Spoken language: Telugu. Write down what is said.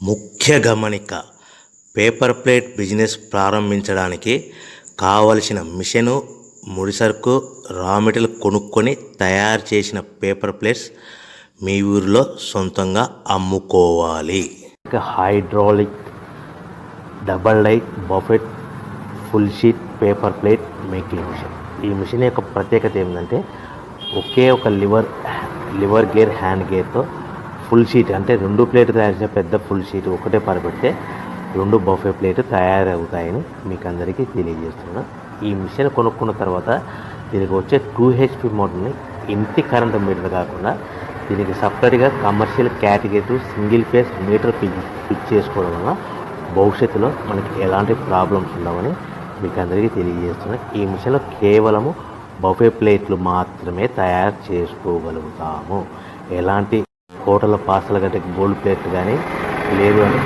ముఖ్య గమనిక: పేపర్ ప్లేట్ బిజినెస్ ప్రారంభించడానికి కావలసిన మిషను, ముడిసరుకు, రా మెటీరియల్ కొనుక్కొని తయారు చేసిన పేపర్ ప్లేట్స్ మీ ఊరిలో సొంతంగా అమ్ముకోవాలి. Hydraulic double die buffet full sheet paper plate making machine. ఈ మిషన్ యొక్క ప్రత్యేకత ఏంటంటే ఒకే ఒక లివర్ గేర్, హ్యాండ్ గేర్తో ఫుల్ షీట్ అంటే 2 ప్లేట్ తయారు చేసే పెద్ద ఫుల్ షీట్ ఒకటే పరబెడితే 2 బఫే ప్లేట్ తయారవుతాయని మీకు అందరికీ తెలియజేస్తున్నాను. ఈ మిషన్ కొనుక్కున్న తర్వాత దీనికి వచ్చే 2 HP మోటార్ని ఇంటి కరెంటు మీటర్ కాకుండా దీనికి సపరేట్గా commercial category single phase metre fix చేసుకోవడం వల్ల భవిష్యత్తులో మనకి ఎలాంటి ప్రాబ్లమ్స్ ఉండవని మీకు అందరికీ తెలియజేస్తున్నాను. ఈ మిషన్లో కేవలము బఫే ప్లేట్లు మాత్రమే తయారు చేసుకోగలుగుతాము. ఎలాంటి హోటల్ పార్సల్ గట్ట గోల్డ్ ప్లేట్ కానీ లేదు అంటే